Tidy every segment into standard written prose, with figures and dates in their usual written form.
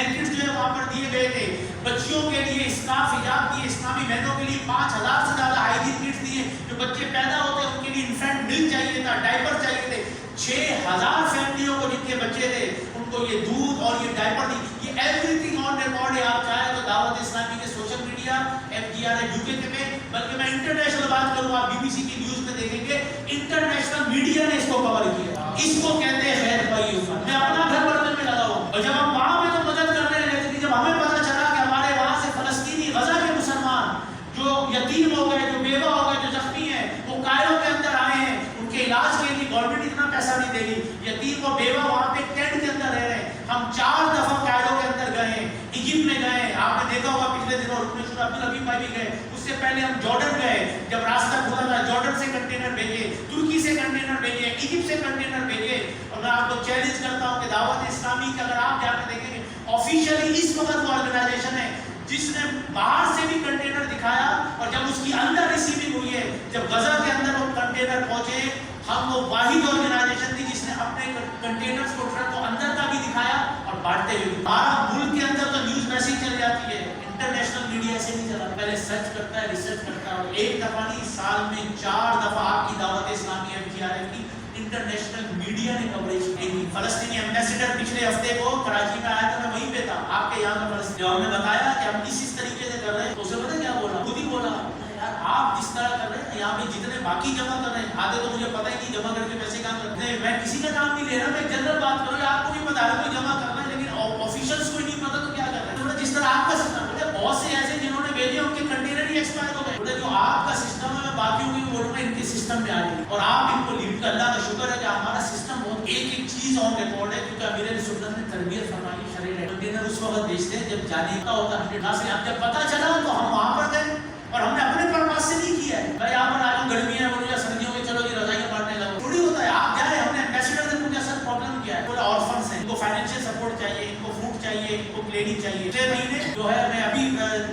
Blankets جو ہے وہاں پر دیے گئے تھے، بچیوں کے لیے اسکارف حجاب دیے، اسلامی بہنوں کے لیے 5000 سے زیادہ ہائیجین کٹس دیے، جو بچے پیدا ہوتے ہیں ان کے لیے انفینٹ ملک چاہیے تھا، ڈائپر چاہیے تھے، 6000 فیملیوں کو جن کے بچے تھے ان کو یہ دودھ اور یہ ڈائپر دی، یہ ایوری تھنگ آن ریکارڈ ہے. آپ چاہیں تو دعوت اسلامی کے سوشل میڈیا FGR UK پہ، بلکہ میں انٹرنیشنل بات کروں، آپ BBC کی نیوز میں دیکھیں گے انٹرنیشنل میڈیا نے اس کو کور کیا. اس کو کہتے ہیں خیر پائی امت. میں اپنا گھر برتن میں لگا ہوں، اور جب ہم وہاں پہ تو مدد کرنے لگے تھے، جب ہمیں پتہ چلا کہ ہمارے وہاں سے فلسطینی غزہ کے مسلمان جو یتیم ہو گئے، جو بیوہ ہو گئے، جو زخمی ہیں، وہ کائرو کے اندر آئے ہیں، ان کے علاج کے لیے گورنمنٹ اتنا پیسہ نہیں دے گی، یتیم و بیوہ وہاں پہ ٹینٹ کے اندر رہ رہے ہیں. ہم 4 دفعہ کائرو کے اندر گئے ہیں، ایجپٹ میں گئے ہیں، آپ نے دیکھا ہوگا پچھلے دنوں رکن شورا عبدالحبیب بھائی بھی گئے، اس سے پہلے ہم جارڈن گئے، جب راستہ کھلا تھا جارڈن سے کنٹینر بھیجے، ترکی سے کنٹینر بھیجے، ایجپٹ سے کنٹینر بھیجے. اور میں آپ کو چیلنج کرتا ہوں کہ دعوت اسلامی کے اگر آپ جا کے دیکھیں گے آفیشیلی اس وقت وہ آرگنائزیشن ہے جس نے باہر سے بھی کنٹینر دکھایا، اور جب اس کی اندر ریسیونگ ہوئی ہے، جب غزہ کے اندر وہ کنٹینر پہنچے، ہم وہ واحد آرگنائزیشن تھی جس نے اپنے کنٹینرز کو ٹرک کو اندر کا بھی دکھایا اور بانٹتے ہوئے. ہمارا ملک کے اندر تو نیوز میسج چل جاتی ہے، انٹرنیشنل میڈیا سے نہیں چلا، پہلے سرچ کرتا ہے، ریسرچ کرتا ہے، اور ایک دفعہ نہیں سال میں 4 دفعہ آپ کی دعوت اسلامی FGR کی انٹرنیشنل میڈیا نے کوریج کی. فلسطینی ایمبیسیڈر پچھلے ہفتے کو کراچی میں آیا تھا، میں وہیں پہ تھا آپ کے یہاں کا فلسطین، جو ہم نے بتایا کہ ہم اس طریقے سے کر رہے ہیں، تو اسے پتہ کیا بولا، خود ہی بولا یار آپ جس طرح کر رہے ہیں یہاں پہ جتنے باقی جمع کر رہے ہیں، آدھے تو مجھے پتہ ہی نہیں جمع کر کے پیسے کام کرتے ہیں، میں کسی کا نام نہیں لے رہا، میں جنرل بات کروں، آپ کو بھی پتا ہے کوئی جمع کر رہا ہے لیکن آفیشلس کو نہیں پتا تو کیا کر رہے ہیں. جس طرح آپ کا سسٹم ہے، بہت سے ایسے جنہوں نے بھیجے ان کے کنٹینر ہی ایکسپائر ہو گئے، جو آپ کا سسٹم ہے باقیوں کی بولوں میں ان کے سسٹم میں آ جائے، اور آپ ان کو لیڈ کر. اللہ کا شکر ہے کہ ہمارا سسٹم بہت ایک ایک چیز آن ریکارڈ ہے، کیونکہ امیر سنت نے تربیت فرمائی شرعی کنٹینر اس وقت بیچتے ہیں جب جانے کا ہوتا ہے. جب پتہ چلا تو ہم وہاں پر گئے، اور ہم نے اپنے پرپاس سے نہیں کیا ہے بھائی آپ آج گرمی ہے بولو یا سردیوں میں چلو جی رضائیاں بانٹنے لگو، تھوڑی ہوتا ہے. آپ جائیں، ہم نے ایمبیسیڈر سے پوچھا سر پرابلم کیا ہے، بولا آرفنس ہیں، ان کو فائنینشیل سپورٹ چاہیے، ان کو فوڈ چاہیے، ان کو کلیننگ چاہیے. 6 مہینے جو ہے میں ابھی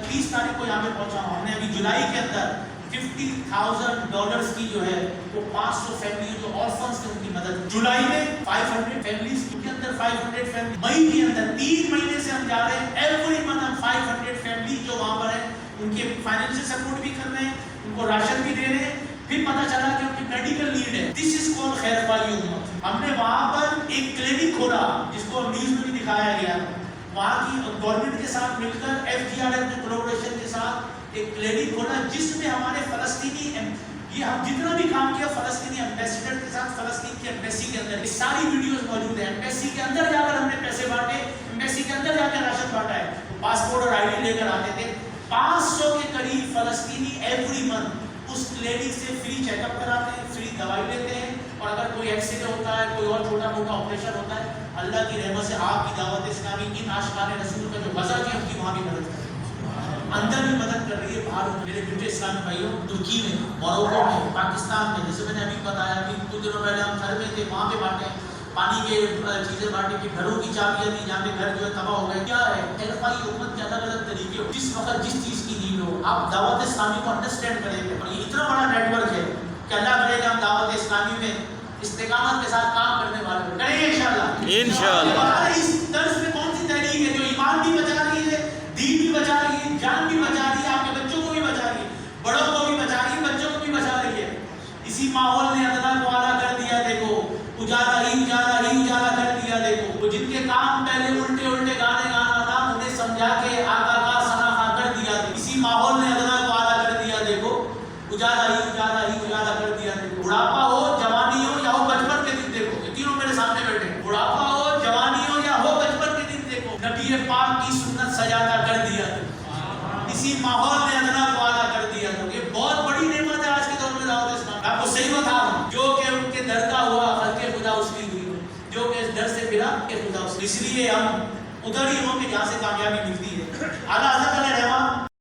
30 تاریخ کو یہاں پہ پہنچا ہوں، ہم نے ابھی جولائی کے اندر $50,000 کی جو ہے وہ 500 فیملی جو آرفنس تھے ان کی مدد. جولائی میں 500 فیملیز کے اندر 500 فیملی، مئی کے اندر 3 مہینے سے ہم جا رہے ہیں، ایوری منتھ ہم 500 فیملی جو وہاں پر ہیں ان کے فائنینشیل سپورٹ بھی کر رہے ہیں، ان کو راشن بھی دے رہے ہیں. پھر پتہ چلا کہ ان کی میڈیکل نیڈ ہے. دس از کالڈ خیر پائی امت. ہم نے وہاں پر ایک کلینک کھولا جس کو نیوز میں بھی دکھایا گیا، وہاں کی گورنمنٹ کے ساتھ مل کر FGR کے کولیبریشن کے ساتھ ایک کلینک کھولا جس میں ہمارے فلسطینی یہ ہم جتنا بھی کام کیا فلسطینی ایمبیسیڈر کے ساتھ، فلسطین کی ایمبیسی کے اندر یہ ساری ویڈیوز موجود ہیں. ایمبیسی کے اندر جا کر ہم نے پیسے بانٹے، ایمبیسی کے اندر جا کے راشن بانٹا ہے، پاسپورٹ اور ID لے کر آتے تھے. 500 کے قریب فلسطینی ایوری منتھ اس کلینک سے فری چیک اپ کراتے ہیں، فری دوائی لیتے ہیں، اور اگر کوئی ایکسیڈنٹ ہوتا ہے، کوئی اور چھوٹا موٹا آپریشن ہوتا ہے، اللہ کی رحمت سے آپ کی دعوت اسلامی ان عاشقان رسول کا جو غزہ کی ان کی وہاں بھی مدد کر رہی ہے، اندر بھی مدد کر رہی ہے، باہر. میرے بیٹے اسلامی بھائیوں، ترکی میں، موروکو میں، پاکستان میں، جیسے میں نے ابھی بتایا کہ کچھ دنوں پہلے ہم گھر میں تھے، وہاں پہ بانٹے پانی کے چیزیں بانٹی کی، گھروں کی چابیاں دی جہاں پہ گھر جو ہے تباہ ہو گئے. کیا ہے خیرخواہی حکومت کے الگ الگ طریقے، جس وقت جس چیز کی نیڈ ہو آپ دعوت اسلامی کو انڈرسٹینڈ کریں گے. اور یہ اتنا بڑا نیٹ ورک ہے کہ اللہ کرے گا ہم دعوت اسلامی میں استقامت کے ساتھ کام کرنے والے کریں گے انشاءاللہ. اس درس میں کون سی تحریک ہے جو ایمان بھی بچا رہی ہے، دین بھی بچا رہی ہے، جان بھی بچا رہی ہے، آپ کے بچوں کو بھی بچا رہی ہے، بڑوں کو بھی بچا رہی ہے، بچوں کو بھی بچا رہی ہے. اسی ماحول نے ادنا کو اعلیٰ کر دیا. دیکھو اجالا ہی اجالا کر دیا. دیکھو وہ جن کے کام پہلے الٹے الٹے گانے گانا تھا انہیں سمجھا کے آقا کا سنا کر دیا. اسی ماحول نے ادنا کو اعلیٰ کر دیا. دیکھو اجالا ہی اجالا کر دیا. دیکھو بڑھاپا ہو، جوانی ہو یا ہو بچپن کے دن، دیکھو یہ تینوں میرے سامنے بیٹھے، بڑھاپا ہو، جوانی ہو یا ہو بچپن کے دن، دیکھو نبی پاک کی سنت سجادہ کر دیا. اسی ماحول نے ادنا کو اعلیٰ کر دیا. یہ بہت بڑی نعمت ہے آج کے دور میں دعوت اسلام. آپ کو صحیح بتا رہا جو کہ ان کے در کا ہوا خلق خدا اس کی ہوئی، جو کہ اس در سے پھرا کہ خدا اس. اس لیے ہم ادھر ہی ہوں کہ جہاں سے کامیابی ملتی ہے. اعلیٰ حضرت علیہ رحمہ